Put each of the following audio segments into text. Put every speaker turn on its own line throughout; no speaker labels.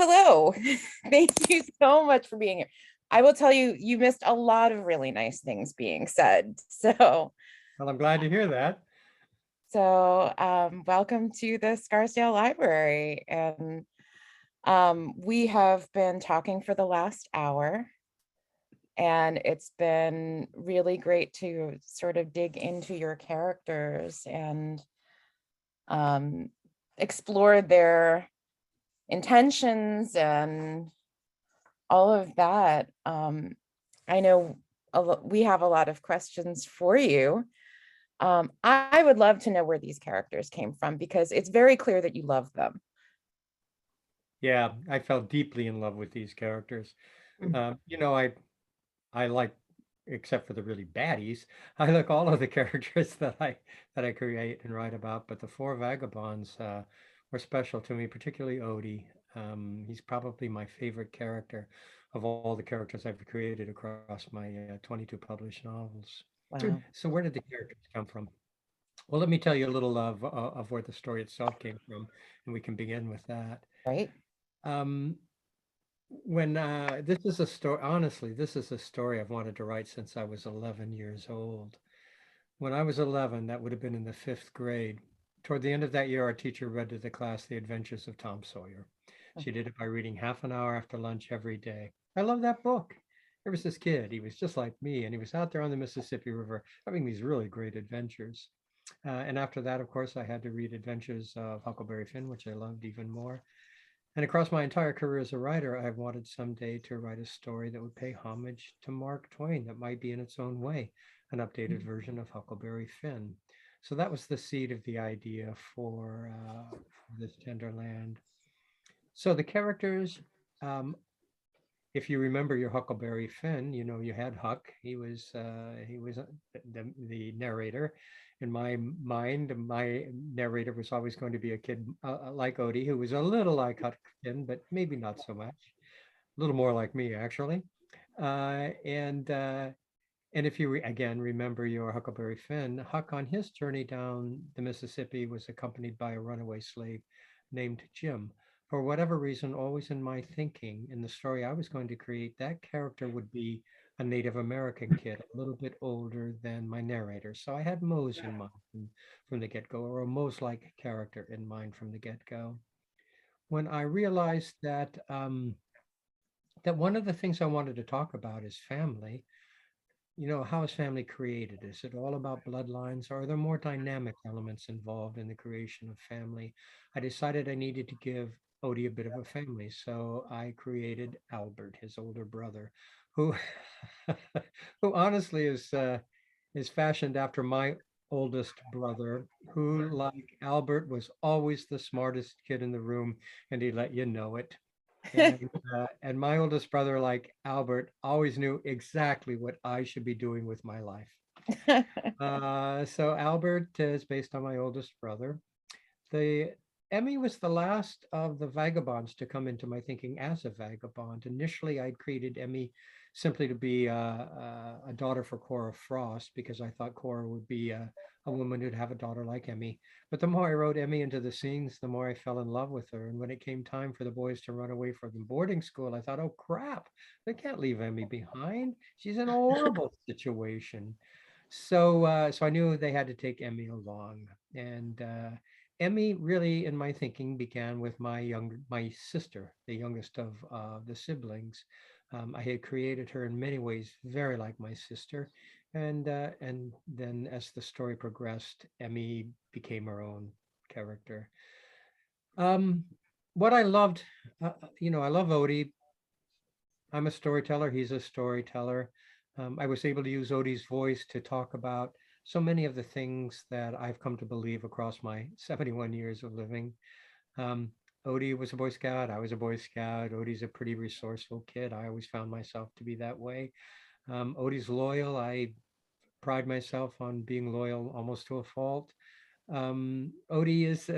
hello. Thank you so much for being here. I will tell you, you missed a lot of really nice things being said.
Well, I'm glad to hear that.
Welcome to the Scarsdale Library. And we have been talking for the last hour, and it's been really great to sort of dig into your characters and um, explore their intentions and all of that. I know we have a lot of questions for you. I would love to know where these characters came from because it's very clear that you love them.
Yeah, I fell deeply in love with these characters.
Mm.
I like, except for the really baddies, I like all of the characters that I create and write about. But the four vagabonds were special to me, particularly Odie. He's probably my favorite character of all the characters I've created across my 22 published novels.
Wow.
So where did the characters come from? Well, let me tell you a little of where the story itself came from, and we can begin with that.
Right?
Um, when this is a story, honestly, this is a story I've wanted to write since I was 11 years old. When I was 11, that would have been in the fifth grade. Toward the end of that year, our teacher read to the class The Adventures of Tom Sawyer. She did it by reading half an hour after lunch every day. I love that book. There was this kid, he was just like me, and he was out there on the Mississippi River having these really great adventures. And after that, of course, I had to read Adventures of Huckleberry Finn, which I loved even more. And across my entire career as a writer, I wanted someday to write a story that would pay homage to Mark Twain, that might be in its own way an updated version of Huckleberry Finn. So that was the seed of the idea for this tender land. So the characters, um, if you remember your Huckleberry Finn, you know you had Huck. He was the narrator. In my mind, my narrator was always going to be a kid like Odie, who was a little like Huck Finn, but maybe not so much. A little more like me, actually. Uh, and uh, and if you again remember your Huckleberry Finn, Huck on his journey down the Mississippi was accompanied by a runaway slave named Jim. For whatever reason, always in my thinking, in the story I was going to create, that character would be a Native American kid, a little bit older than my narrator. So I had Mose in mind from the get go, or a Mose like character in mind from the get go. When I realized that one of the things I wanted to talk about is family, how is family created? Is it all about bloodlines, or are there more dynamic elements involved in the creation of family? I decided I needed to give Odie a bit of a family, so I created Albert, his older brother, who, who honestly is fashioned after my oldest brother, who, like Albert, was always the smartest kid in the room, and he let you know it. And my oldest brother, like Albert, always knew exactly what I should be doing with my life. So Albert is based on my oldest brother. The Emmy was the last of the vagabonds to come into my thinking as a vagabond. Initially, I'd created Emmy simply to be a daughter for Cora Frost because I thought Cora would be a woman who'd have a daughter like Emmy. But the more I wrote Emmy into the scenes, the more I fell in love with her. And when it came time for the boys to run away from boarding school, I thought, oh crap, they can't leave Emmy behind. She's in a horrible situation. So I knew they had to take Emmy along. And Emmy really, in my thinking, began with my sister, the youngest of the siblings. I had created her in many ways very like my sister, and then as the story progressed, Emmy became her own character. Um, what I loved, I love Odie. I'm a storyteller. He's a storyteller. I was able to use Odie's voice to talk about so many of the things that I've come to believe across my 71 years of living. Um, Odie was a Boy Scout. I was a Boy Scout. Odie's a pretty resourceful kid. I always found myself to be that way. Odie's loyal. I pride myself on being loyal almost to a fault. Odie is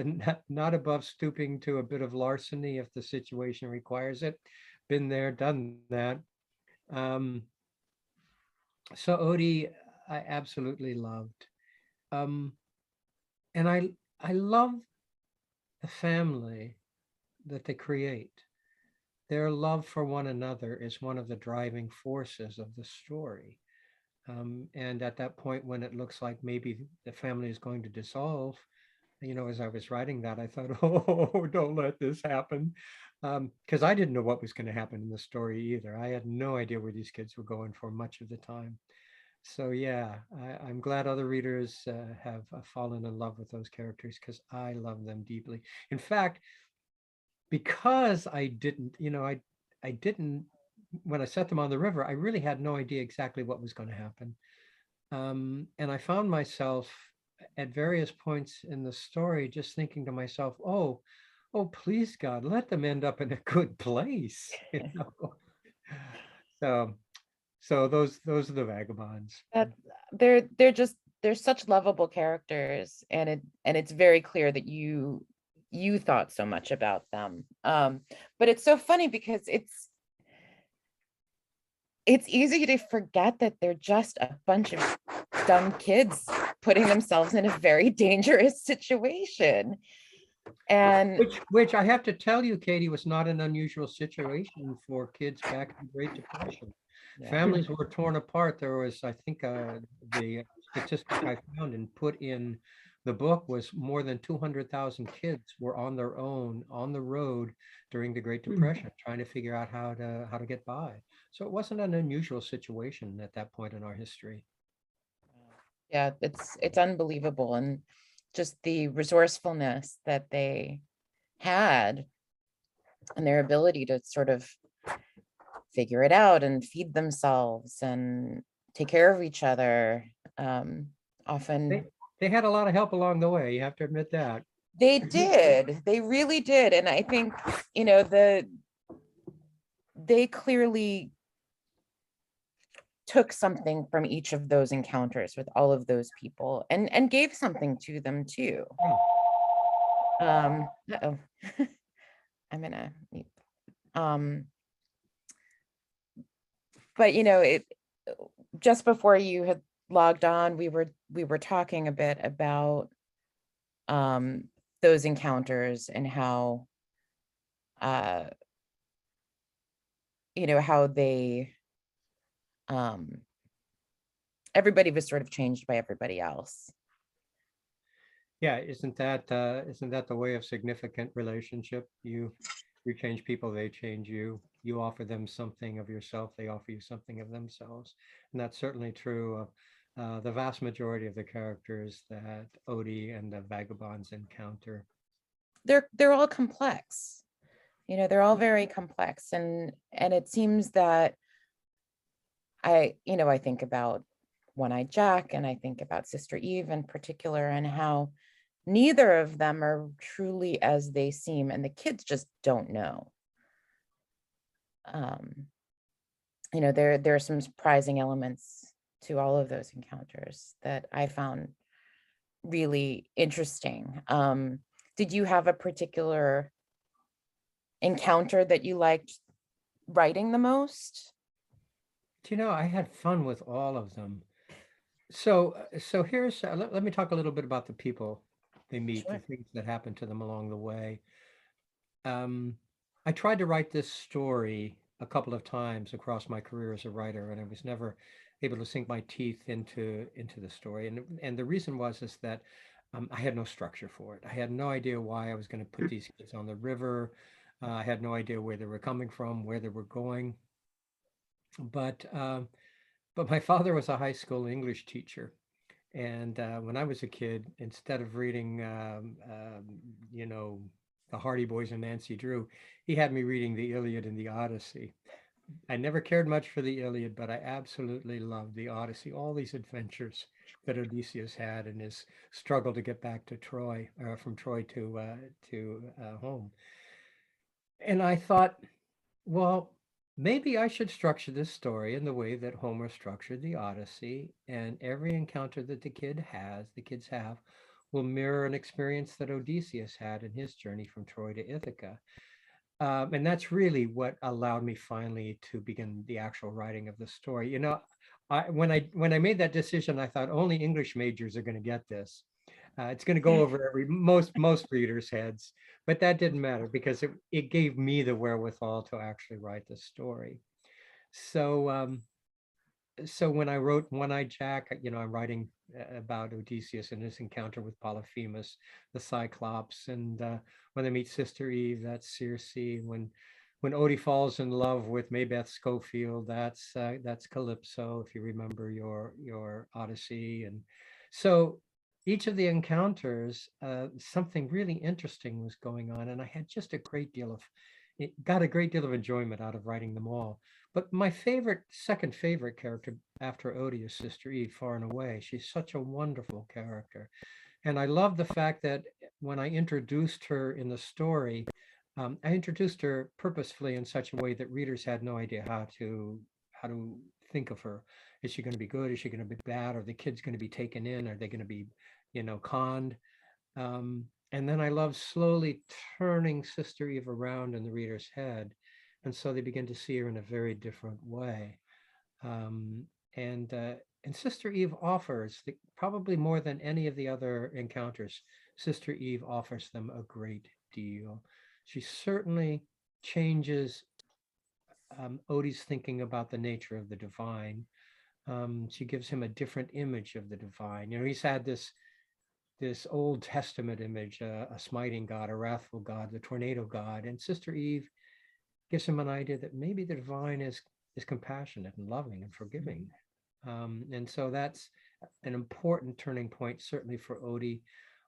not above stooping to a bit of larceny if the situation requires it. Been there, done that. Um, so Odie, I absolutely loved. Um, and I love the family that they create. their love for one another is one of the driving forces of the story. And at that point, when it looks like maybe the family is going to dissolve, as I was writing that, I thought, oh, don't let this happen. Because I didn't know what was going to happen in the story either. I had no idea where these kids were going for much of the time. So yeah, I'm glad other readers have fallen in love with those characters because I love them deeply. In fact, because I didn't, I didn't, when I set them on the river, I really had no idea exactly what was going to happen. And I found myself at various points in the story just thinking to myself, oh, please God, let them end up in a good place. So, so those are the vagabonds.
That they're such lovable characters, and it's very clear that you thought so much about them. But it's so funny because it's easy to forget that they're just a bunch of dumb kids putting themselves in a very dangerous situation. And
Which I have to tell you, Katie, was not an unusual situation for kids back in the Great Depression.
yeah.
Families were torn apart. There was, I think, the statistic I found and put in the book was more than 200,000 kids were on their own on the road during the Great Depression, trying to figure out how to get by. So it wasn't an unusual situation at that point in our history.
Yeah, it's unbelievable, and just the resourcefulness that they had and their ability to sort of figure it out and feed themselves and take care of each other.
They
Often
they had a lot of help along the way. You have to admit that.
they really did. And I think, they clearly took something from each of those encounters with all of those people and gave something to them too. Uh-oh. I'm gonna mute. Um, but it just before you had logged on, we were talking a bit about um those encounters and how uh how they um everybody was sort of changed by everybody else.
Yeah, isn't that the way of significant relationship? You change people, they change you. You offer them something of yourself, they offer you something of themselves. And that's certainly true of the vast majority of the characters that Odie and the vagabonds encounter.
They're all complex. They're all very complex, and it seems that I think about One-Eyed Jack, and I think about Sister Eve in particular, and how neither of them are truly as they seem, and the kids just don't know. Um, there are some surprising elements to all of those encounters that I found really interesting. Did you have a particular encounter that you liked writing the most?
I had fun with all of them. So here's let me talk a little bit about the people they meet, the
Sure.
things that happen to them along the way. Um, I tried to write this story a couple of times across my career as a writer, and I was never able to sink my teeth into the story. And the reason was is that I had no structure for it. I had no idea why I was going to put these kids on the river. I had no idea where they were coming from, where they were going. But but my father was a high school English teacher, and when I was a kid, instead of reading, you know, the Hardy Boys and Nancy Drew, he had me reading the Iliad and the Odyssey. I never cared much for the Iliad, but I absolutely loved the Odyssey, all these adventures that Odysseus had in his struggle to get back to Troy, from Troy to home. And I thought, well, maybe I should structure this story in the way that Homer structured the Odyssey, and every encounter that the kids have, will mirror an experience that Odysseus had in his journey from Troy to Ithaca. And that's really what allowed me finally to begin the actual writing of the story. When I made that decision, I thought only English majors are going to get this. It's going to go over most readers' heads, but that didn't matter because it gave me the wherewithal to actually write the story. So so when I wrote One-Eyed Jack, I'm writing about Odysseus and his encounter with Polyphemus, the Cyclops, and when they meet Sister Eve, that's Circe. When Odie falls in love with Maybeth Schofield, that's Calypso, if you remember your Odyssey. And so each of the encounters, something really interesting was going on, and I had just got a great deal of enjoyment out of writing them all. But my second favorite character after Odie is Sister Eve, far and away. She's such a wonderful character. And I love the fact that when I introduced her in the story, I introduced her purposefully in such a way that readers had no idea how to think of her. Is she going to be good? Is she going to be bad? Are the kids going to be taken in? Are they going to be, conned? And then I love slowly turning Sister Eve around in the reader's head. And so they begin to see her in a very different way. Um, and Sister Eve offers, probably more than any of the other encounters, Sister Eve offers them a great deal. She certainly changes Odie's thinking about the nature of the divine. She gives him a different image of the divine. He's had this Old Testament image, a smiting God, a wrathful God, the tornado God, and Sister Eve gives him an idea that maybe the divine is compassionate and loving and forgiving. And so that's an important turning point, certainly for Odie,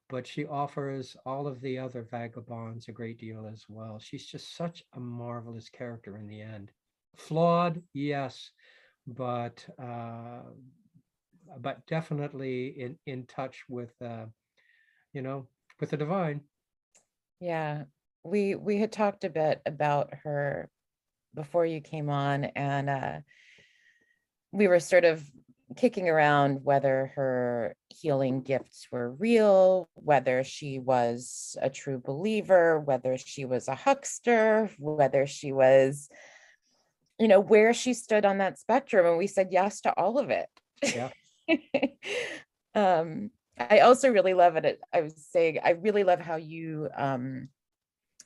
but she offers all of the other vagabonds a great deal as well. She's just such a marvelous character in the end. Flawed, yes, but definitely in touch with with the divine.
Yeah, we had talked a bit about her before you came on, and we were sort of kicking around whether her healing gifts were real, whether she was a true believer, whether she was a huckster, whether she was, where she stood on that spectrum. And we said yes to all of it.
Yeah.
I also really love it. I was saying, I really love how you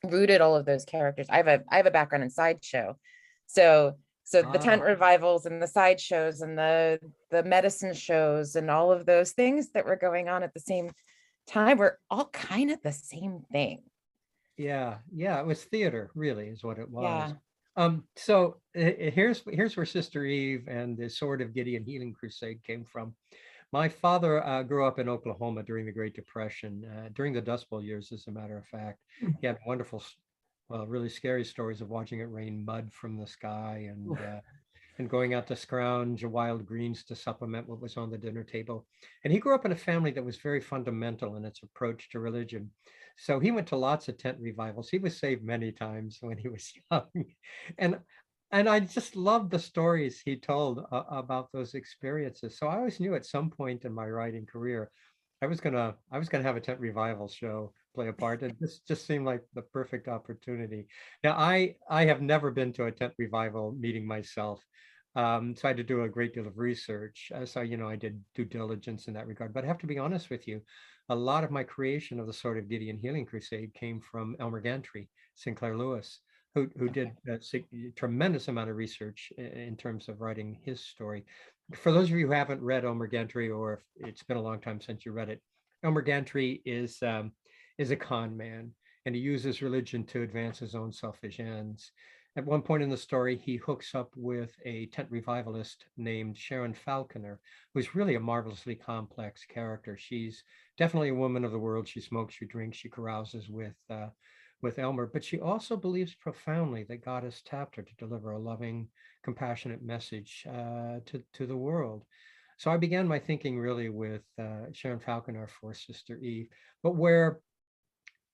rooted all of those characters. I have a background in sideshow. So the tent revivals and the sideshows and the medicine shows and all of those things that were going on at the same time were all kind of the same thing.
Yeah, it was theater, really, is what it was.
Yeah.
So here's where Sister Eve and the Sword of Gideon Healing Crusade came from. My father grew up in Oklahoma during the Great Depression, during the Dust Bowl years, as a matter of fact. He had wonderful, well, really scary stories of watching it rain mud from the sky and going out to scrounge wild greens to supplement what was on the dinner table. And he grew up in a family that was very fundamental in its approach to religion. So he went to lots of tent revivals. He was saved many times when he was young. And I just loved the stories he told about those experiences. So I always knew at some point in my writing career, I was gonna have a tent revival show play a part. And this just seemed like the perfect opportunity. Now I have never been to a tent revival meeting myself. So I had to do a great deal of research. So, I did due diligence in that regard. But I have to be honest with you, a lot of my creation of the Sword of Gideon Healing Crusade came from Elmer Gantry, Sinclair Lewis, who did a tremendous amount of research in terms of writing his story. For those of you who haven't read Elmer Gantry, or if it's been a long time since you read it, Elmer Gantry is a con man, and he uses religion to advance his own selfish ends. At one point in the story, he hooks up with a tent revivalist named Sharon Falconer, who's really a marvelously complex character. She's definitely a woman of the world. She smokes, she drinks, she carouses with Elmer, but she also believes profoundly that God has tapped her to deliver a loving, compassionate message to the world. So I began my thinking really with Sharon Falconer for Sister Eve, but where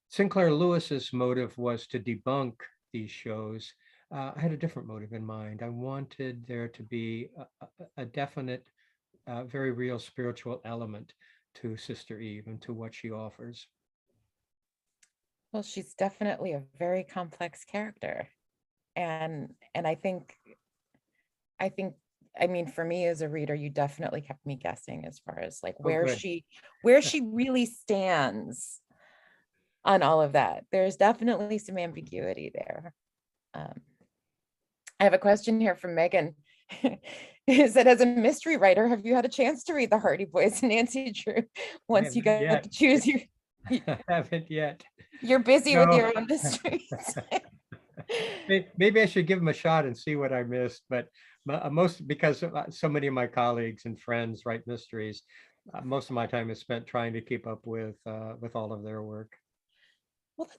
Sinclair Lewis's motive was to debunk these shows, I had a different motive in mind. I wanted there to be a definite, very real spiritual element to Sister Eve and to what she offers.
Well, she's definitely a very complex character. And I think I mean, for me as a reader, you definitely kept me guessing as far as like
Oh, good.
where she really stands on all of that. There's definitely some ambiguity there. Um, I have a question here from Megan. Is that as a mystery writer, have you had a chance to read the Hardy Boys and Nancy Drew
I
once you
haven't
got
yet.
to choose
I haven't yet.
you're busy with
No.
your own mysteries?
Maybe I should give them a shot and see what I missed, but most because so many of my colleagues and friends write mysteries, most of my time is spent trying to keep up with all of their work.
Well,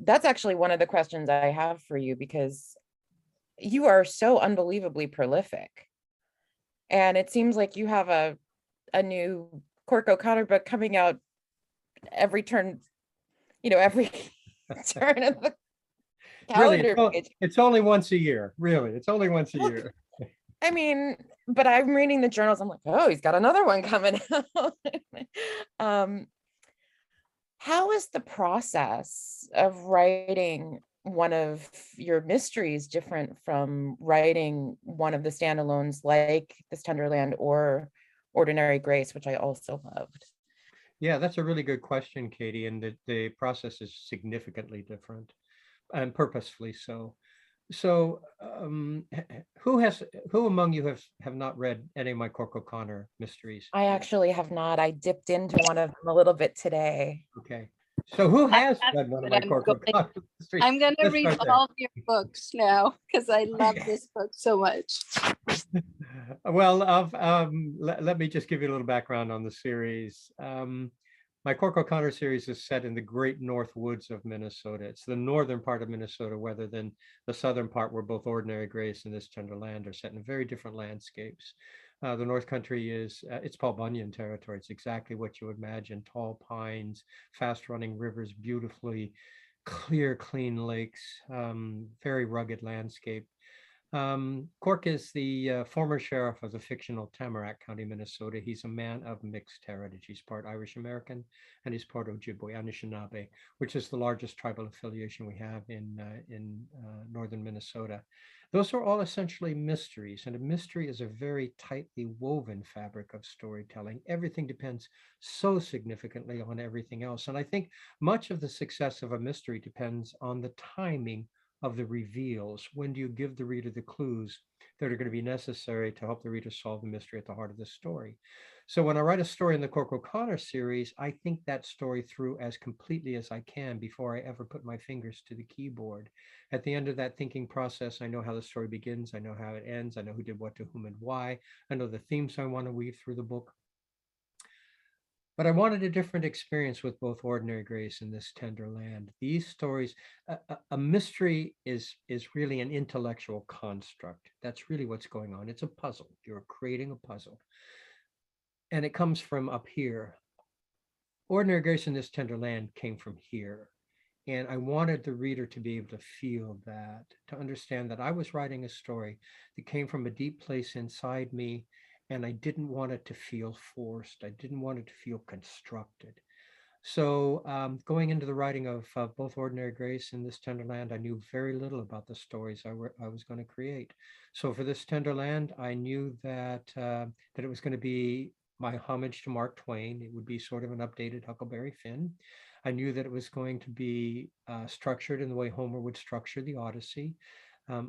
that's actually one of the questions I have for you, because you are so unbelievably prolific. And it seems like you have a new Cork OConnor book coming out every turn, every turn of the
Really,
calendar page.
it's only once a year. Really, it's only once a
Well,
year.
I mean, but I'm reading the journals. I'm like, oh, he's got another one coming out. um, how is the process of writing one of your mysteries different from writing one of the standalones like This Tenderland or Ordinary Grace, which I also loved?
Yeah, that's a really good question, Katie, and the process is significantly different and purposefully so. So, who among you have not read any of my Cork O'Connor mysteries?
I actually have not. I dipped into one of them a little bit today.
Okay, so who
I
has
have,
read one of
but
my Cork O'Connor mysteries?
I'm going to
Let's
read
start there.
all of your books now because I love this book so much.
Well, let me just give you a little background on the series. My Cork O'Connor series is set in the great north woods of Minnesota. It's the northern part of Minnesota, rather than the southern part where both Ordinary Grace and This Tender Land are set in very different landscapes. The North Country it's Paul Bunyan territory. It's exactly what you would imagine: tall pines, fast running rivers, beautifully clear, clean lakes, very rugged landscape. Cork is the former sheriff of the fictional Tamarack County, Minnesota. He's a man of mixed heritage. He's part Irish American and he's part Ojibwe, Anishinaabe, which is the largest tribal affiliation we have in northern Minnesota. Those are all essentially mysteries, and a mystery is a very tightly woven fabric of storytelling. Everything depends so significantly on everything else, and I think much of the success of a mystery depends on the timing of the reveals. When do you give the reader the clues that are going to be necessary to help the reader solve the mystery at the heart of the story? So when I write a story in the Cork O'Connor series, I think that story through as completely as I can before I ever put my fingers to the keyboard. At the end of that thinking process, I know how the story begins, I know how it ends, I know who did what to whom and why, I know the themes I want to weave through the book. But I wanted a different experience with both Ordinary Grace and This Tender Land. These stories, a mystery is really an intellectual construct. That's really what's going on. It's a puzzle. You're creating a puzzle. And it comes from up here. Ordinary Grace and This Tender Land came from here. And I wanted the reader to be able to feel that, to understand that I was writing a story that came from a deep place inside me, and I didn't want it to feel forced. I didn't want it to feel constructed. So going into the writing of both Ordinary Grace and This Tender Land, I knew very little about the stories I was going to create. So for This Tender Land, I knew that that it was going to be my homage to Mark Twain. It would be sort of an updated Huckleberry Finn. I knew that it was going to be structured in the way Homer would structure the Odyssey.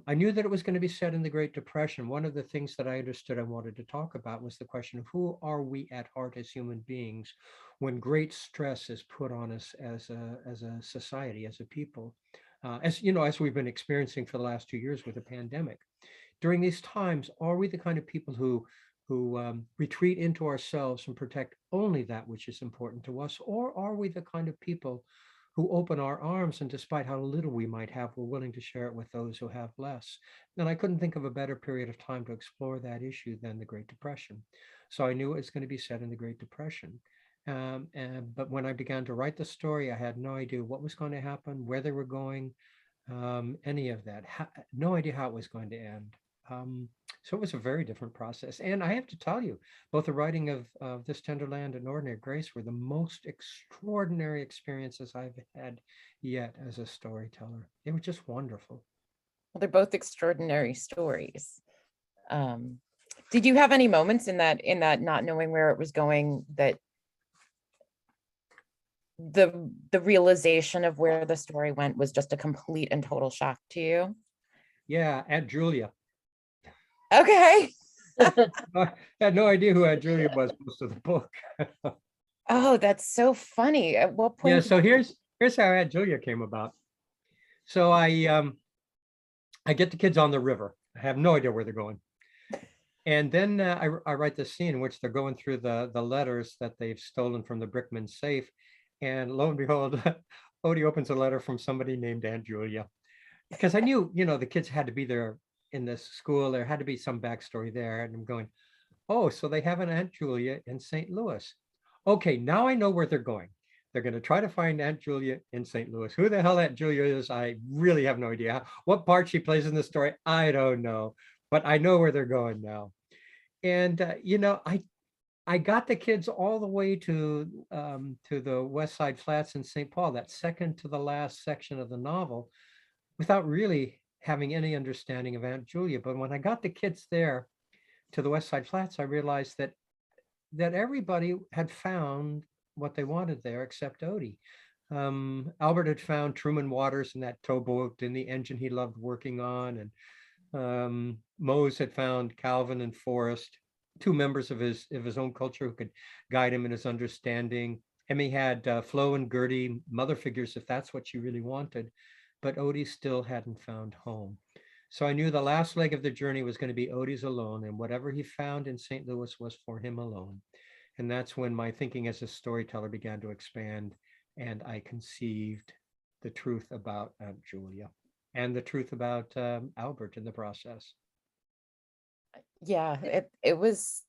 I knew that it was going to be set in the Great Depression. One of the things that I understood I wanted to talk about was the question of who are we at heart as human beings when great stress is put on us as a society, as a people, as you know, as we've been experiencing for the last 2 years with the pandemic. During these times, are we the kind of people who retreat into ourselves and protect only that which is important to us, or are we the kind of people who open our arms and despite how little we might have, we're willing to share it with those who have less? And I couldn't think of a better period of time to explore that issue than the Great Depression. So I knew it was going to be set in the Great Depression. But when I began to write the story, I had no idea what was going to happen, where they were going, any of that. No idea how it was going to end. So it was a very different process. And I have to tell you, both the writing of This Tender Land and Ordinary Grace were the most extraordinary experiences I've had yet as a storyteller. They were just wonderful.
Well, they're both extraordinary stories. Um, Did you have any moments in that not knowing where it was going, that the realization of where the story went was just a complete and total shock to you?
Yeah, Aunt Julia.
Okay.
I had no idea who Aunt Julia was most of the book.
Oh, that's so funny. At what
Yeah,
point?
so here's how Aunt Julia came about. So I get the kids on the river. I have no idea where they're going. And then I write this scene in which they're going through the letters that they've stolen from the Brickman safe. And lo and behold, Odie opens a letter from somebody named Aunt Julia. Because I knew, the kids had to be there in this school. There had to be some backstory there. And I'm going, oh, so they have an Aunt Julia in St. Louis. Okay, now I know where they're going. They're going to try to find Aunt Julia in St. Louis. Who the hell Aunt Julia is, I really have no idea. What part she plays in the story, I don't know. But I know where they're going now. And I got the kids all the way to the West Side Flats in St. Paul, that second to the last section of the novel, without really having any understanding of Aunt Julia. But when I got the kids there to the West Side Flats, I realized that everybody had found what they wanted there except Odie. Albert had found Truman Waters in that towboat and the engine he loved working on, and Mose had found Calvin and Forrest, two members of his own culture who could guide him in his understanding. Emmy had Flo and Gertie, mother figures, if that's what she really wanted, but Odie still hadn't found home. So I knew the last leg of the journey was going to be Odie's alone, and whatever he found in St. Louis was for him alone. And that's when my thinking as a storyteller began to expand, and I conceived the truth about Aunt Julia and the truth about Albert in the process.
Yeah, it was.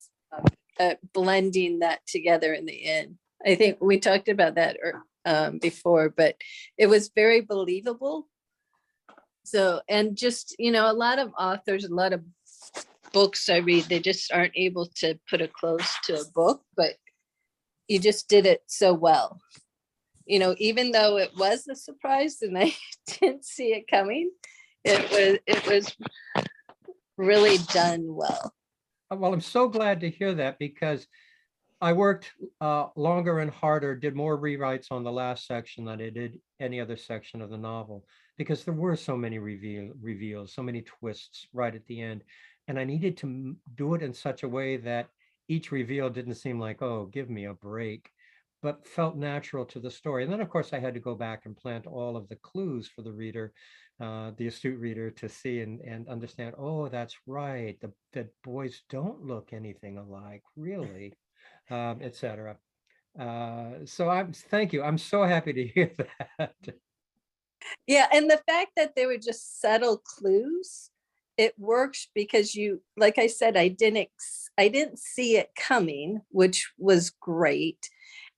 Blending that together in the end. I think we talked about that before, but it was very believable. So, and just, a lot of authors, a lot of books I read, they just aren't able to put a close to a book, but you just did it so well. Even though it was a surprise and I didn't see it coming, it was really done well.
Well, I'm so glad to hear that, because I worked longer and harder, did more rewrites on the last section than I did any other section of the novel, because there were so many reveals, so many twists right at the end. And I needed to do it in such a way that each reveal didn't seem like, oh, give me a break, but felt natural to the story. And then, of course, I had to go back and plant all of the clues for the reader, the astute reader, to see and understand, oh, that's right. The boys don't look anything alike, really, etc. So thank you. I'm so happy to hear that.
Yeah, and the fact that they were just subtle clues, it works because like I said, I didn't see it coming, which was great.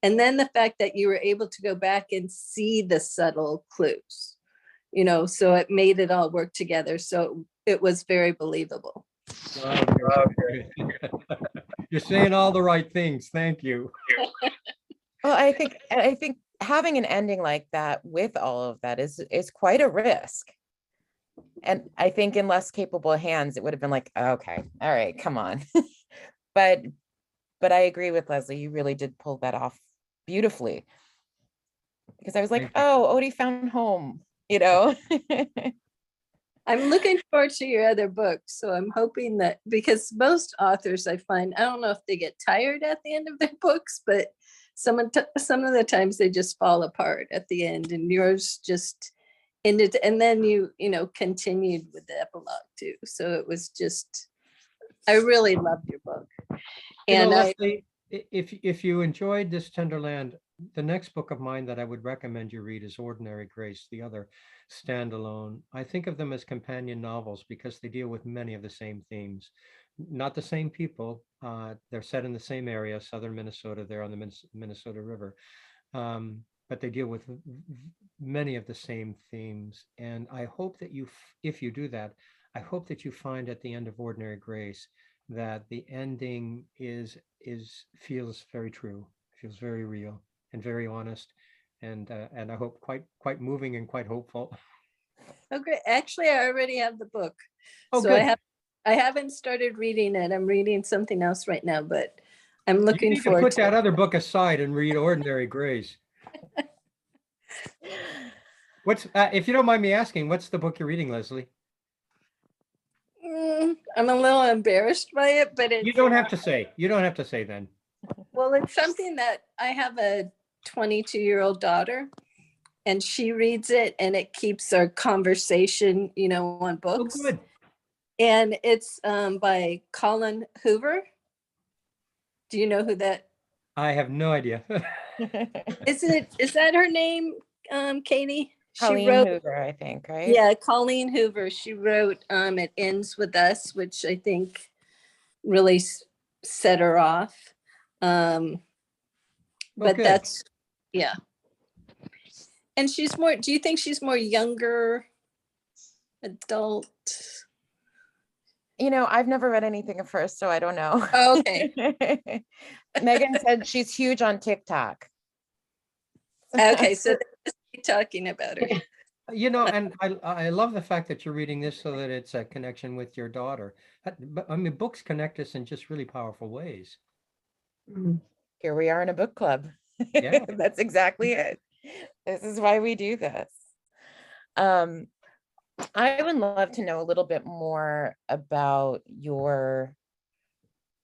And then the fact that you were able to go back and see the subtle clues, so it made it all work together. So it was very believable.
Okay. You're saying all the right things. Thank you.
Well, I think having an ending like that with all of that is quite a risk. And I think in less capable hands, it would have been like, okay, all right, come on. but I agree with Leslie. You really did pull that off beautifully. Because I was like, oh, Odie found home,
I'm looking forward to your other books. So I'm hoping that, because most authors I find, I don't know if they get tired at the end of their books, but some of the times they just fall apart at the end, and yours just ended, and then you continued with the epilogue too. So it was just, I really loved your book. And
Leslie, if you enjoyed this Tenderland, the next book of mine that I would recommend you read is Ordinary Grace, the other standalone. I think of them as companion novels because they deal with many of the same themes. Not the same people. They're set in the same area, southern Minnesota, there on the Minnesota River. But they deal with many of the same themes. And I hope that if you do that, I hope that you find at the end of Ordinary Grace that the ending feels very true, feels very real and very honest, and I hope quite moving and quite hopeful.
oh, great. Actually, I already have the book.
Oh,
So
good.
I have I haven't started reading it. I'm reading something else right now, but I'm
You
looking
need to
forward
put
to
that
it.
other book aside and read Ordinary Grace. What's, if you don't mind me asking, what's the book you're reading, Leslie?
I'm a little embarrassed by it, but
You
it's
don't have to say. You don't have to say then.
well, it's something that I have a 22-year-old daughter, and she reads it, and it keeps our conversation, on
Oh,
books.
good.
And it's by Colin Hoover. Do you know who that
I have no idea.
is? Is that her name, Katie? She
Colleen
wrote,
Hoover, I think, right?
yeah, Colleen Hoover. She wrote It Ends With Us, which I think really set her off. But
good.
that's, yeah. And she's more, do you think she's more younger adult?
I've never read anything of hers, so I don't know.
Oh, okay.
Megan said she's huge on TikTok.
Okay, so they're talking about her.
And I love the fact that you're reading this so that it's a connection with your daughter. But I mean, books connect us in just really powerful ways.
Here we are in a book club.
Yeah.
That's exactly it. This is why we do this. I would love to know a little bit more about your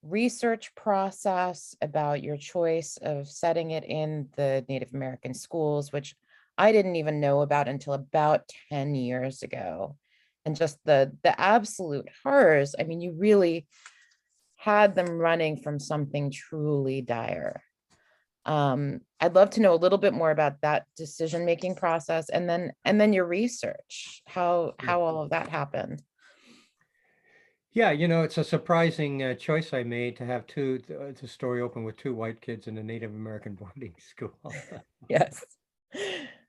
research process, about your choice of setting it in the Native American schools, which I didn't even know about until about 10 years ago. And just the absolute horrors. I mean, you really had them running from something truly dire. I'd love to know a little bit more about that decision-making process, and then your research, how all of that happened.
Yeah, it's a surprising choice I made to have the story open with two white kids in a Native American boarding school.
Yes.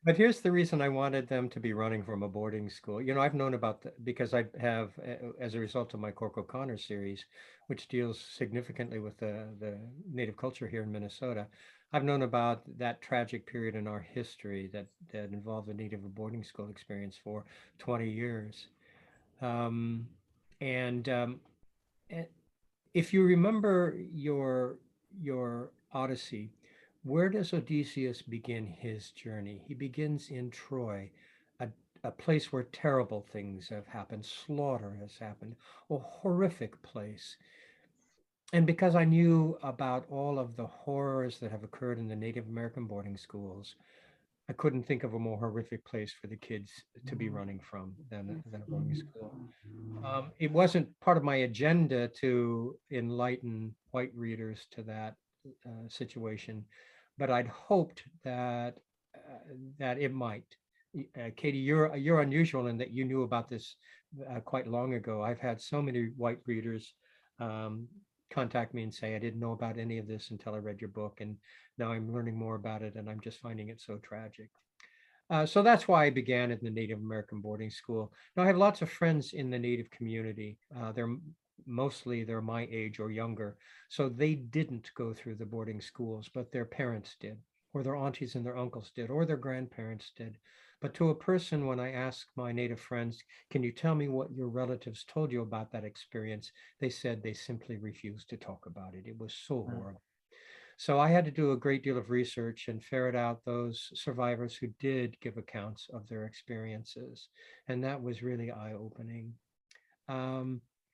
But here's the reason I wanted them to be running from a boarding school. I've known about because I have, as a result of my Cork OConnor series, which deals significantly with the Native culture here in Minnesota. I've known about that tragic period in our history that involved the Native boarding school experience for 20 years. Um, and if you remember your Odyssey, where does Odysseus begin his journey? He begins in Troy, a place where terrible things have happened, slaughter has happened, a horrific place. And because I knew about all of the horrors that have occurred in the Native American boarding schools, I couldn't think of a more horrific place for the kids to be running from than a boarding school. It wasn't part of my agenda to enlighten white readers to that situation, but I'd hoped that it might. Katie, you're unusual in that you knew about this quite long ago. I've had so many white readers um, contact me and say, I didn't know about any of this until I read your book, and now I'm learning more about it, and I'm just finding it so tragic. So that's why I began in the Native American boarding school. Now I have lots of friends in the Native community. They're my age or younger, so they didn't go through the boarding schools, but their parents did, or their aunties and their uncles did, or their grandparents did. But to a person, when I ask my Native friends, can you tell me what your relatives told you about that experience? They said they simply refused to talk about it. It was so horrible. So I had to do a great deal of research and ferret out those survivors who did give accounts of their experiences. And that was really eye-opening.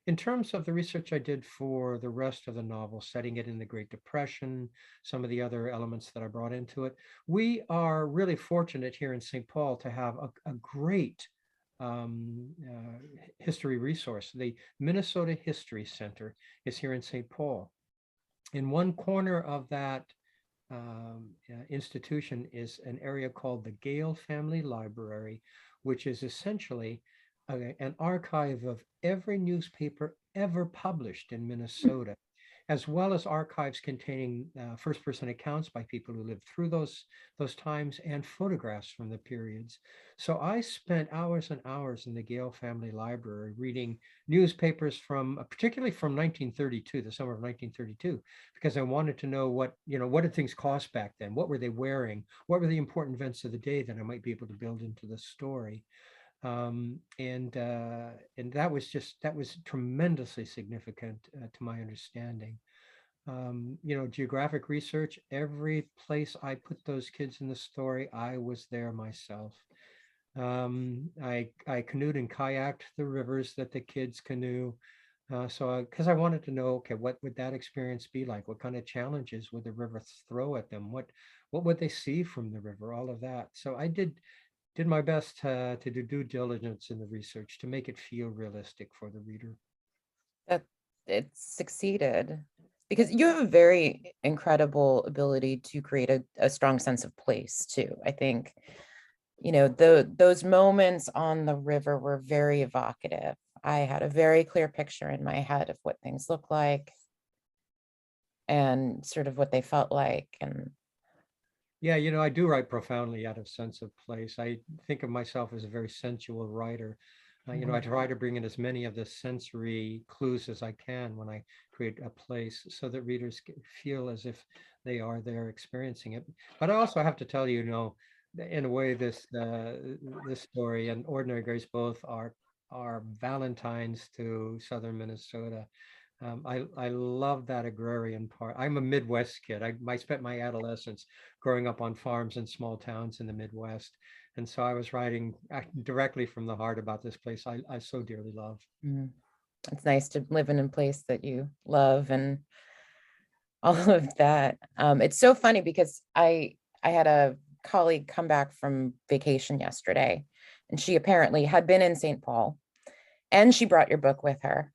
In terms of the research I did for the rest of the novel, setting it in the Great Depression, some of the other elements that I brought into it, we are really fortunate here in St. Paul to have a great history resource. The Minnesota History Center is here in St. Paul. In one corner of that institution is an area called the Gale Family Library, which is essentially an archive of every newspaper ever published in Minnesota, as well as archives containing first-person accounts by people who lived through those times and photographs from the periods. So I spent hours and hours in the Gale Family Library reading newspapers particularly from 1932, the summer of 1932, because I wanted to know what did things cost back then? What were they wearing? What were the important events of the day that I might be able to build into the story? And that was tremendously significant to my understanding. Geographic research, every place I put those kids in the story, I was there myself. I canoed and kayaked the rivers that the kids canoe. Because I wanted to know, okay, what would that experience be like? What kind of challenges would the river throw at them? What would they see from the river? All of that. So I did my best to do due diligence in the research to make it feel realistic for the reader.
That it succeeded because you have a very incredible ability to create a strong sense of place too. I think, those moments on the river were very evocative. I had a very clear picture in my head of what things look like and sort of what they felt like. And
yeah, I do write profoundly out of sense of place. I think of myself as a very sensual writer. I try to bring in as many of the sensory clues as I can when I create a place so that readers feel as if they are there experiencing it. But I also have to tell you, in a way, this story and Ordinary Grace both are Valentines to Southern Minnesota. I love that agrarian part. I'm a Midwest kid. I spent my adolescence growing up on farms in small towns in the Midwest. And so I was writing directly from the heart about this place I so dearly love.
it's nice to live in a place that you love and all of that. It's so funny because I had a colleague come back from vacation yesterday, and she apparently had been in St. Paul, and she brought your book with her.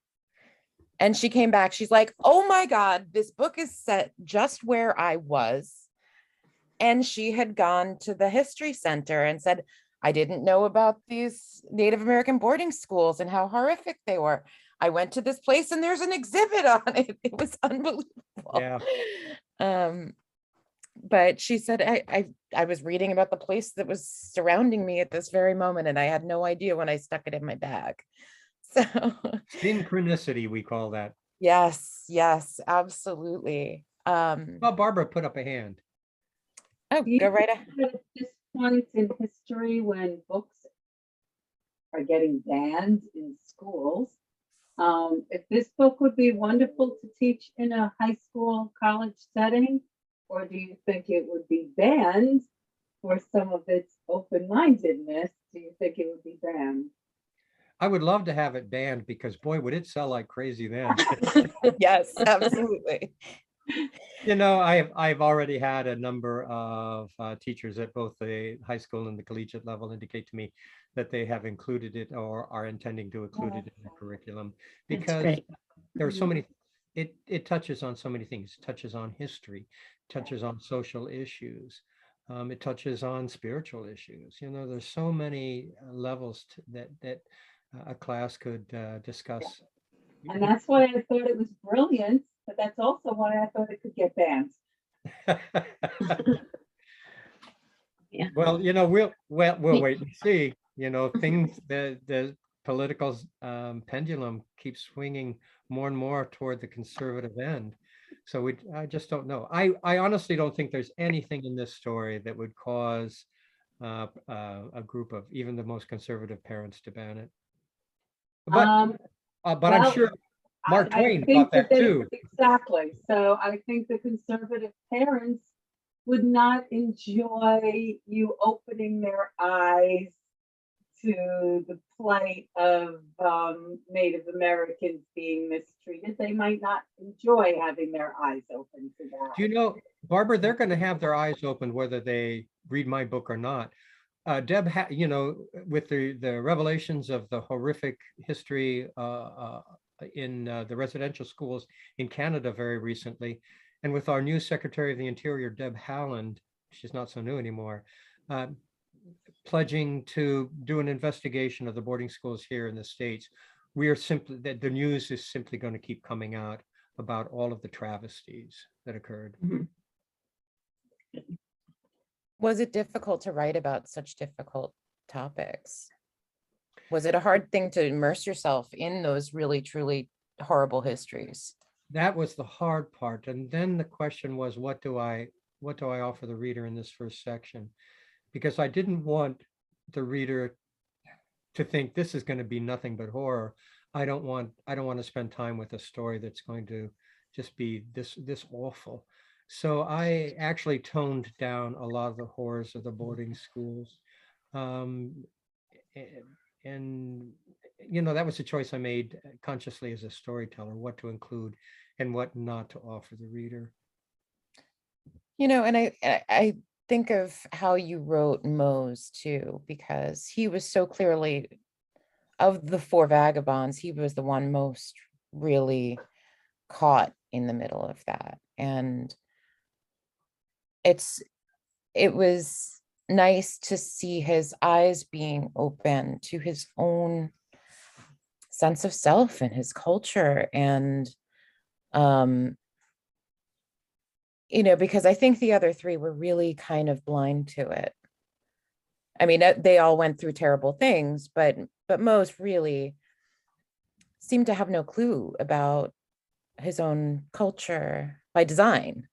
And she came back, she's like, oh my God, this book is set just where I was. And she had gone to the History Center and said, I didn't know about these Native American boarding schools and how horrific they were. I went to this place and there's an exhibit on it. It was unbelievable.
Yeah.
But she said, I was reading about the place that was surrounding me at this very moment, and I had no idea when I stuck it in my bag. So
synchronicity, we call that.
yes, absolutely.
Well, Barbara put up a hand.
Oh, go right ahead.
At this point in history, when books are getting banned in schools, if this book would be wonderful to teach in a high school, college setting, or do you think it would be banned for some of its open-mindedness? Do you think it would be banned?
I would love to have it banned because boy, would it sell like crazy then.
Yes, absolutely.
I've already had a number of teachers at both the high school and the collegiate level indicate to me that they have included it or are intending to include it in the curriculum because there are so many, it touches on so many things. It touches on history, touches on social issues. It touches on spiritual issues. There's so many levels that a class could discuss.
And that's why I thought it was brilliant, but that's also why I thought it could get banned.
Yeah.
Well, we'll wait and see. Things, the political pendulum keeps swinging more and more toward the conservative end. So I just don't know. I honestly don't think there's anything in this story that would cause a group of even the most conservative parents to ban it. But I'm sure Mark Twain thought that too.
Exactly. So I think the conservative parents would not enjoy you opening their eyes to the plight of Native Americans being mistreated. They might not enjoy having their eyes open to that.
Do you know, Barbara, they're going to have their eyes open whether they read my book or not. Deb, with the revelations of the horrific history in the residential schools in Canada very recently, and with our new Secretary of the Interior, Deb Haaland, she's not so new anymore, pledging to do an investigation of the boarding schools here in the States, we are simply, that the news is simply going to keep coming out about all of the travesties that occurred.
Mm-hmm.
Was it difficult to write about such difficult topics? Was it a hard thing to immerse yourself in those really, truly horrible histories?
That was the hard part. And then the question was, what do I offer the reader in this first section? Because I didn't want the reader to think this is going to be nothing but horror. I don't want to spend time with a story that's going to just be this awful. So I actually toned down a lot of the horrors of the boarding schools. Um, a- and that was a choice I made consciously as a storyteller, what to include and what not to offer the reader.
And I think of how you wrote Mose too, because he was so clearly, of the four vagabonds, he was the one most really caught in the middle of that. And it was nice to see his eyes being open to his own sense of self and his culture. And because I think the other three were really kind of blind to it. I mean, they all went through terrible things, but Mose really seemed to have no clue about his own culture by design.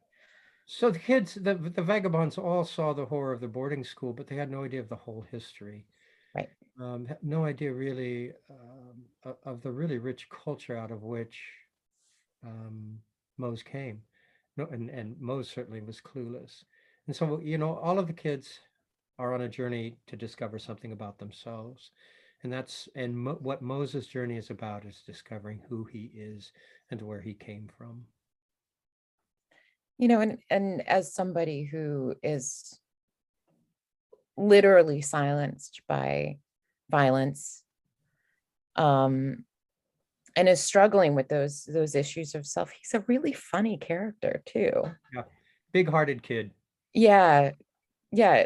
So the kids, the vagabonds all saw the horror of the boarding school, but they had no idea of the whole history.
Right.
No idea really of the really rich culture out of which Mose came. No, and Mose certainly was clueless. And so, all of the kids are on a journey to discover something about themselves. And what Moses' journey is about is discovering who he is and where he came from.
And as somebody who is literally silenced by violence, and is struggling with those issues of self, he's a really funny character too.
Yeah, big-hearted kid.
Yeah,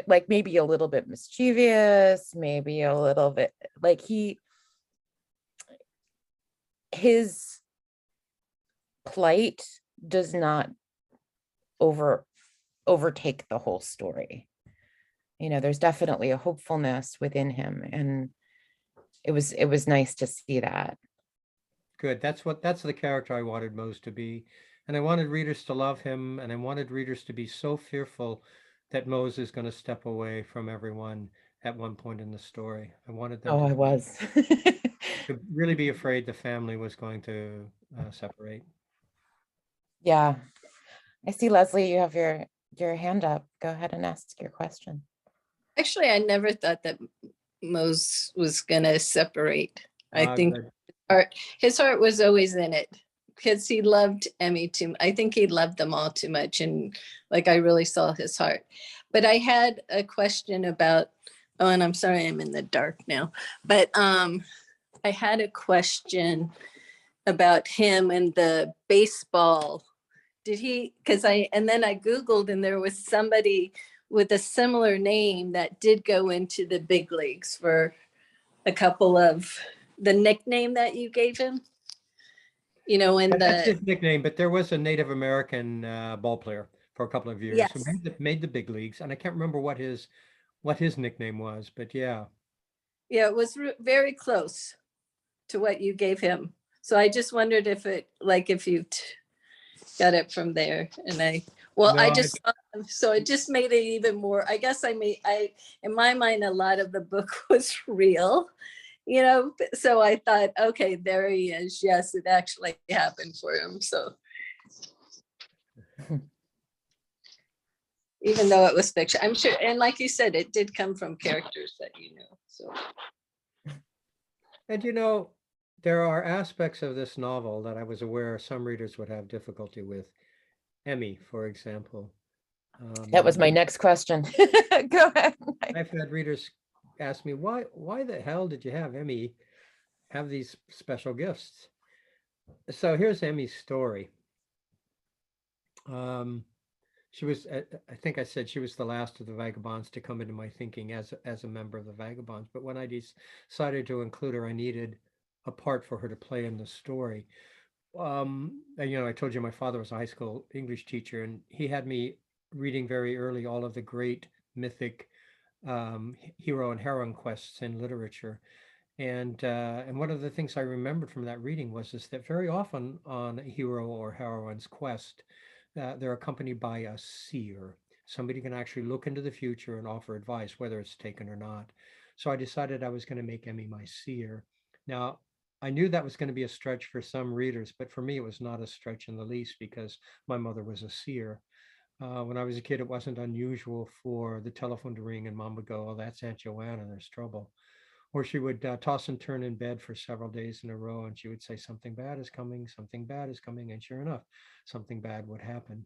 like maybe a little bit mischievous, maybe a little bit like his plight does not overtake the whole story. There's definitely a hopefulness within him, and it was nice to see that.
Good. That's the character I wanted Mose to be. And I wanted readers to love him, and I wanted readers to be so fearful that Mose is going to step away from everyone at one point in the story. I wanted them
Oh, I was.
to really be afraid the family was going to separate.
Yeah, I see, Leslie, you have your hand up. Go ahead and ask your question.
Actually, I never thought that Mose was gonna separate. I think
Good.
his heart was always in it because he loved Emmy too. I think he loved them all too much, and like I really saw his heart. But I had a question about. Oh, and I'm sorry, I'm in the dark now. But I had a question about him and the baseball. Did he? Because then I Googled, and there was somebody with a similar name that did go into the big leagues for a couple of the nickname that you gave him.
That's his nickname, but there was a Native American ball player for a couple of years who
Yes.
made the big leagues, and I can't remember what his nickname was, but yeah.
Yeah, it was very close to what you gave him. So I just wondered if you got it from there. And I just so it just made it even more. I guess I in my mind a lot of the book was real, so I thought, okay, there he is. Yes, it actually happened for him. So even though it was fiction, I'm sure, and like you said, it did come from characters that so.
And there are aspects of this novel that I was aware some readers would have difficulty with. Emmy, for example.
That was my next question. Go ahead.
I've had readers ask me, why the hell did you have Emmy have these special gifts? So here's Emmy's story. She was, I think I said she was the last of the vagabonds to come into my thinking as a member of the vagabonds. But when I decided to include her, I needed a part for her to play in the story. And, I told you my father was a high school English teacher, and he had me reading very early all of the great mythic hero and heroine quests in literature. And one of the things I remembered from that reading was that very often on a hero or heroine's quest, they're accompanied by a seer. Somebody can actually look into the future and offer advice, whether it's taken or not. So I decided I was going to make Emmy my seer. Now, I knew that was going to be a stretch for some readers, but for me, it was not a stretch in the least because my mother was a seer. When I was a kid, it wasn't unusual for the telephone to ring and mom would go, "Oh, that's Aunt Joanna, there's trouble." Or she would toss and turn in bed for several days in a row and she would say, "Something bad is coming, something bad is coming." And sure enough, something bad would happen.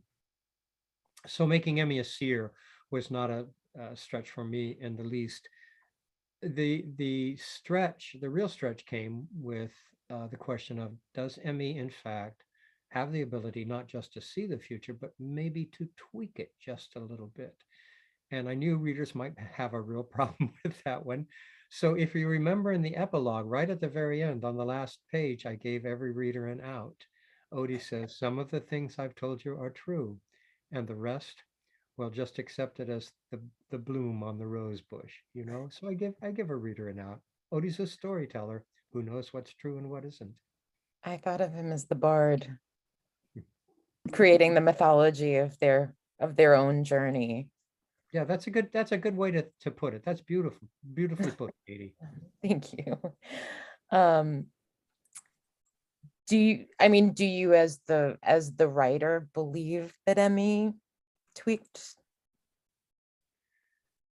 So making Emmy a seer was not a stretch for me in the least. The real stretch came with the question of, does Emmy in fact have the ability not just to see the future, but maybe to tweak it just a little bit? And I knew readers might have a real problem with that one. So if you remember in the epilogue, right at the very end, on the last page, I gave every reader an out. Odie says, "Some of the things I've told you are true, and the rest, well, just accept it as the bloom on the rose bush, you know?" So I give a reader an out. Odie's a storyteller who knows what's true and what isn't.
I thought of him as the bard, creating the mythology of their own journey.
Yeah, that's a good way to put it. That's beautiful. Beautifully put, Katie.
Thank you. Um, do you as the writer believe that Emmy tweaked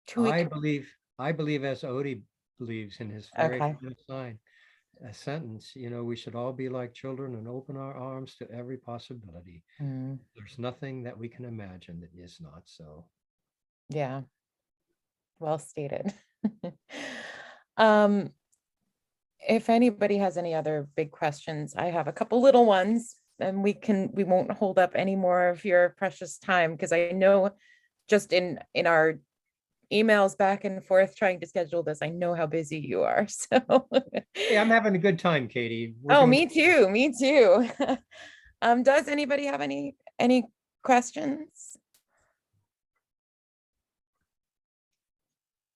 I
tweaked?
believe, I believe as Odie believes in his very
Okay.
famous line, a sentence, we should all be like children and open our arms to every possibility.
Mm,
There's nothing that we can imagine that is not so.
yeah, well stated. Um, if anybody has any other big questions, I have a couple little ones and we won't hold up any more of your precious time because I know just in our emails back and forth trying to schedule this, I know how busy you are. So
Hey, I'm having a good time, Katie. We're
oh,
doing
me too, me too. Does anybody have any questions?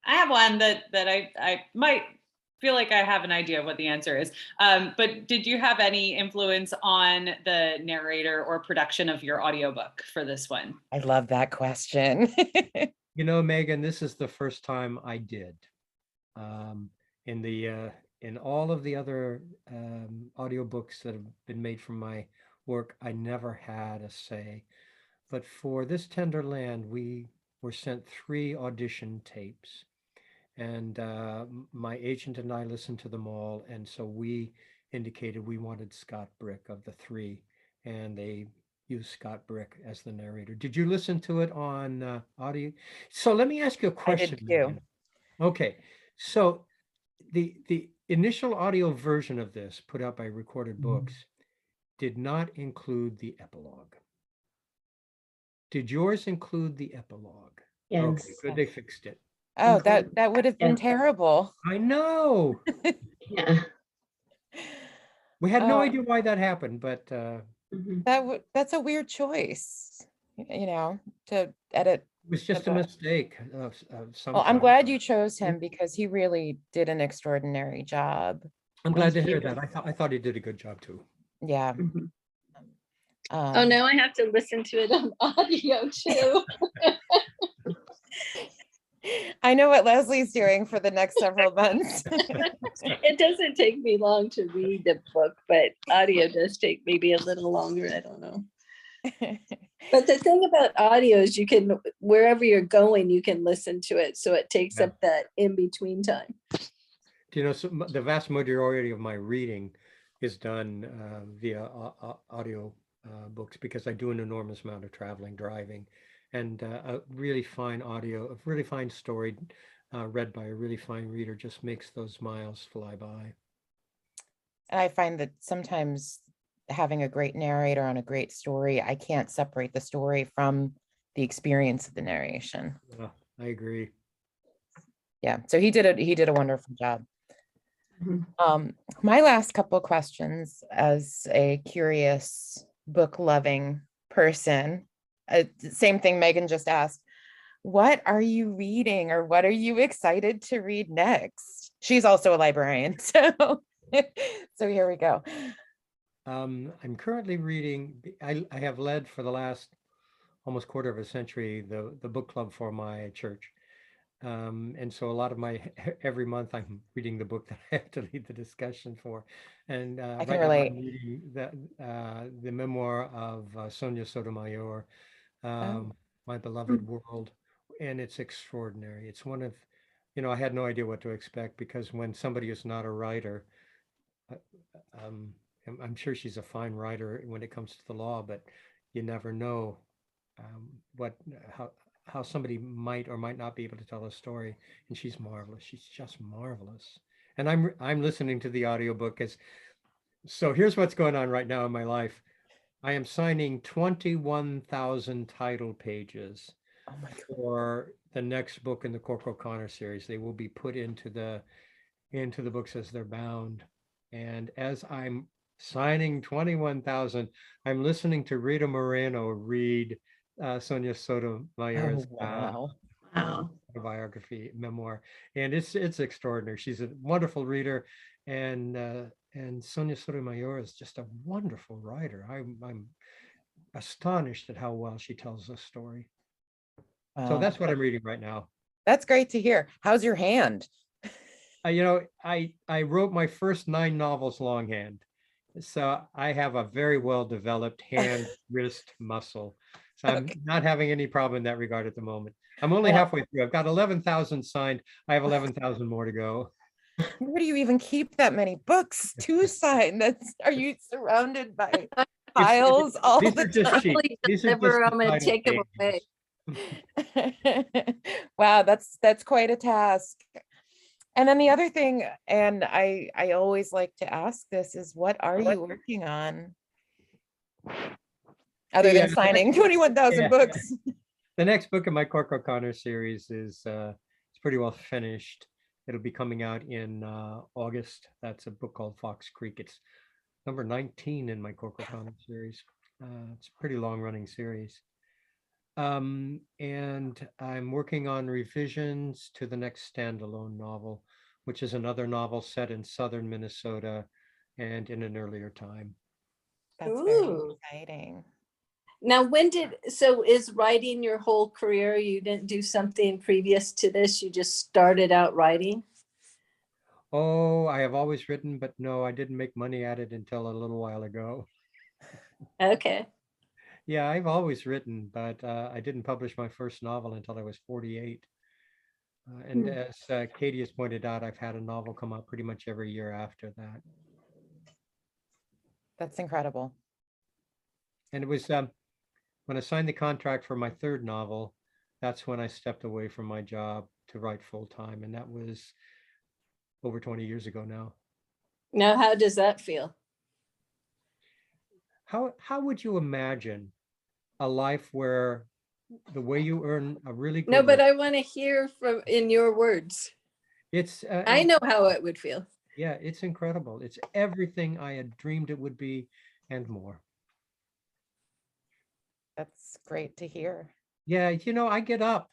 I have one that I might feel like I have an idea of what the answer is. But did you have any influence on the narrator or production of your audiobook for this one?
I love that question.
Megan, this is the first time I did. Um, in all of the other audiobooks that have been made from my work, I never had a say. But for This Tender Land, we were sent 3 audition tapes. And my agent and I listened to them all. And so we indicated we wanted Scott Brick of the 3. And they used Scott Brick as the narrator. Did you listen to it on audio? So let me ask you a
I
question,
did too.
Megan. Okay, so the initial audio version of this put out by Recorded Books did not include the epilogue. Did yours include the epilogue? Okay,
Yes.
good, they fixed it.
Oh,
Incredible.
that would have been
Yeah.
terrible.
I know.
Yeah.
We had no
Oh,
idea why that happened, but
Mhm.
that's a weird choice, to edit
it was
the
just a
book.
mistake of some
Well, I'm
kind.
glad you chose him because he really did an extraordinary job.
I'm glad to
Thank
hear
you.
that. I thought he did a good job too.
Yeah.
Mhm.
Oh,
Um,
now I have to listen to it on audio too.
I know what Leslie's doing for the next several months.
It doesn't take me long to read the book, but audio does take maybe a little longer. I don't know. But the thing about audio is you can, wherever you're going, you can listen to it. So it takes
Yeah.
up that in between time.
So the vast majority of my reading is done via audio books because I do an enormous amount of traveling, driving, and a really fine audio, a really fine story read by a really fine reader just makes those miles fly by.
I find that sometimes having a great narrator on a great story, I can't separate the story from the experience of the narration.
Yeah, I agree.
Yeah, so he did a wonderful job.
Mhm.
My last couple questions as a curious book loving person, same thing Megan just asked. What are you reading or what are you excited to read next? She's also a librarian, so so here we go.
I'm currently reading, I have led for the last almost quarter of a century the book club for my church. And so a lot of my every month I'm reading the book that I have to lead the discussion for. And
I can
right now
relate.
I'm reading the memoir of Sonia Sotomayor,
Oh,
My Beloved World, and it's extraordinary. It's one of, I had no idea what to expect because when somebody is not a writer, uh, um, I'm sure she's a fine writer when it comes to the law, but you never know what how somebody might or might not be able to tell a story. And she's marvelous. She's just marvelous. And I'm listening to the audiobook as so here's what's going on right now in my life. I am signing 21,000 title pages
oh my God.
for the next book in the Cork OConnor series. They will be put into the books as they're bound. And as I'm signing 21,000, I'm listening to Rita Moreno read Sonia Sotomayor's
Oh, wow.
Wow.
biography memoir, and it's extraordinary. She's a wonderful reader, and Sonia Sotomayor is just a wonderful writer. I'm astonished at how well she tells the story. So
Wow.
that's what I'm reading right now.
That's great to hear. How's your hand?
I wrote my first 9 novels longhand, so I have a very well developed hand wrist muscle. So I'm
Okay.
not having any problem in that regard at the moment. I'm only
Well,
halfway through. I've got 11,000 signed. I have 11,000 more to go.
where do you even keep that many books to sign? Are you surrounded by
It's
piles all
these are
the
just
time?
cheap.
Probably
These are just
deliver
the
'em and
title
take 'em away.
pages.
Wow, that's quite a task. And then the other thing, and I always like to ask this, is what are you working on other
The
than signing
next,
21,000
yeah,
books?
the next book in my Cork OConnor series is it's pretty well finished. It'll be coming out in August. That's a book called Fox Creek. It's number 19 in my Cork OConnor series. It's a pretty long running series. And I'm working on revisions to the next standalone novel, which is another novel set in southern Minnesota and in an earlier time.
That's very
Ooh.
exciting.
Now, so is writing your whole career? You didn't do something previous to this? You just started out writing?
Oh, I have always written, but no, I didn't make money at it until a little while ago.
Okay.
Yeah, I've always written, but I didn't publish my first novel until I was 48. And as Katie has pointed out, I've had a novel come out pretty much every year after that.
That's incredible.
And it was when I signed the contract for my third novel, that's when I stepped away from my job to write full time. And that was over 20 years ago now.
Now, how does that feel?
How would you imagine a life where the way you earn a really
No,
good
but
living,
I want to hear from in your words.
it's
I know how it would feel.
yeah, it's incredible. It's everything I had dreamed it would be and more.
That's great to hear.
Yeah, I get up.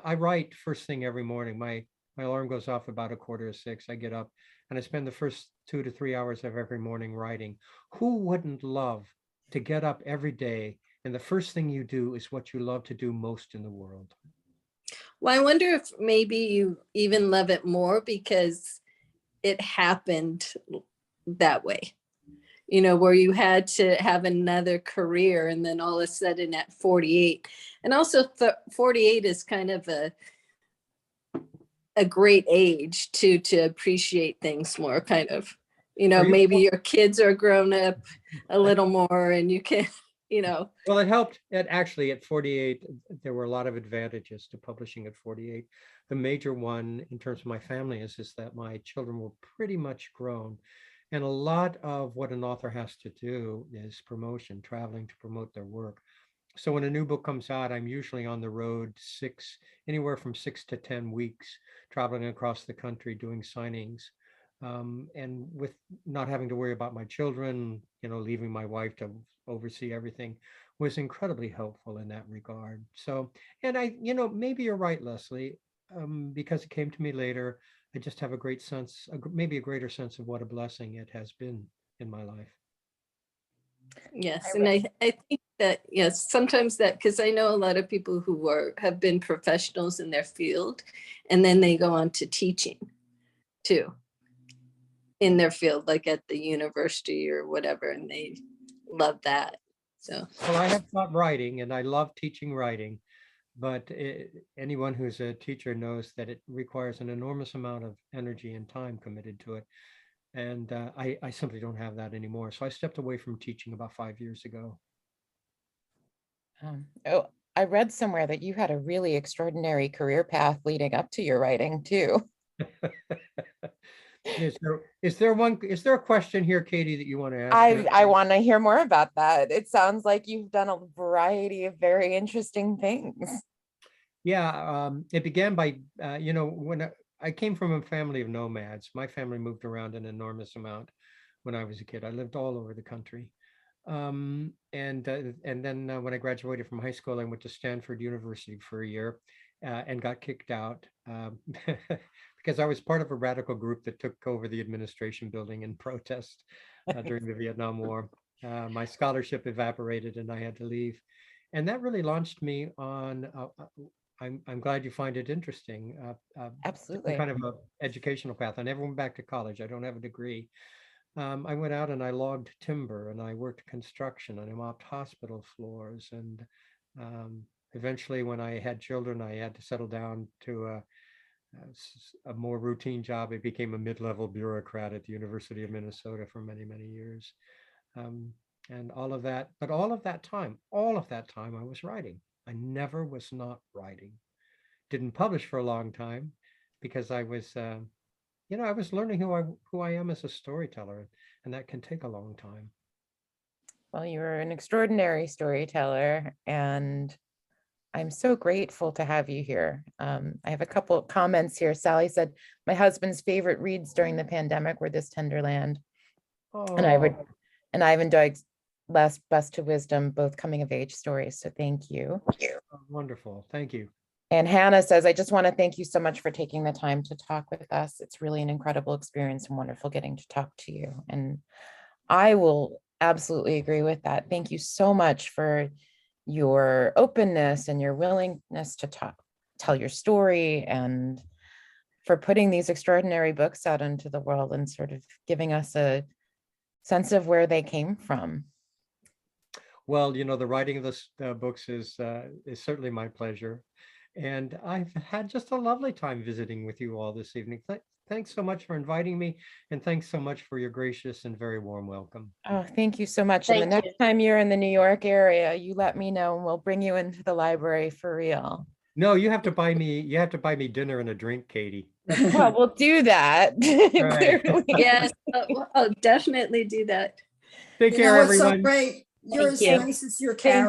I write first thing every morning. My alarm goes off about 5:45. I get up and I spend the first 2 to 3 hours of every morning writing. Who wouldn't love to get up every day and the first thing you do is what you love to do most in the world?
Well, I wonder if maybe you even love it more because it happened that way, where you had to have another career and then all of a sudden at 48. And also 48 is kind of a great age to appreciate things more, kind of. Maybe your kids are grown up a little more and you can,
Well, it helped. Actually, at 48, there were a lot of advantages to publishing at 48. The major one in terms of my family is that my children were pretty much grown. And a lot of what an author has to do is promotion, traveling to promote their work. So when a new book comes out, I'm usually on the road anywhere from 6 to 10 weeks, traveling across the country doing signings. And with not having to worry about my children, leaving my wife to oversee everything was incredibly helpful in that regard. So, and maybe you're right, Leslie, because it came to me later. I just have a great sense, maybe a greater sense of what a blessing it has been in my life.
Yes,
I
and I think that, yes, sometimes that, because I know a lot of people who have been professionals in their field, and then they go on to teaching too, in their field, like at the university or whatever, and they love that. So,
Well, I have taught writing and I love teaching writing, but anyone who's a teacher knows that it requires an enormous amount of energy and time committed to it. And I simply don't have that anymore. So I stepped away from teaching about 5 years ago.
Oh, I read somewhere that you had a really extraordinary career path leading up to your writing too.
Is there a question here, Katie, that you want to ask me?
I want to hear more about that. It sounds like you've done a variety of very interesting things.
Yeah, it began by, when I came from a family of nomads. My family moved around an enormous amount when I was a kid. I lived all over the country. And then when I graduated from high school, I went to Stanford University for a year and got kicked out because I was part of a radical group that took over the administration building in protest during the Vietnam War. My scholarship evaporated and I had to leave. And that really launched me on, I'm glad you find it interesting,
Absolutely.
kind of an educational path. I never went back to college. I don't have a degree. I went out and I logged timber and I worked construction and I mopped hospital floors. And eventually when I had children, I had to settle down to a more routine job. I became a mid-level bureaucrat at the University of Minnesota for many, many years. And all of that, but all of that time I was writing. I never was not writing. Didn't publish for a long time because I was I was learning who I am as a storyteller, and that can take a long time.
Well, you're an extraordinary storyteller, and I'm so grateful to have you here. I have a couple of comments here. Sally said, my husband's favorite reads during the pandemic were This Tender Land. And
Oh,
I've enjoyed Last Bus to Wisdom, both coming of age stories. So thank you.
wonderful. Thank you.
And Hannah says, I just want to thank you so much for taking the time to talk with us. It's really an incredible experience and wonderful getting to talk to you. And I will absolutely agree with that. Thank you so much for your openness and your willingness to tell your story, and for putting these extraordinary books out into the world and sort of giving us a sense of where they came from.
Well, the writing of the books is certainly my pleasure. And I've had just a lovely time visiting with you all this evening. Thanks so much for inviting me. And thanks so much for your gracious and very warm welcome.
Oh, thank you so much. And the
Thank
next time you're in the New York area, you let me know and we'll bring you into the library for real.
No, you have to buy me dinner and a drink, Katie.
Well, we'll do that.
Right.
Clearly.
yes, I'll definitely do that.
Take
You
care,
know what's so
everyone.
great? You're
Thank
as
you.
nice as your
Thank
character.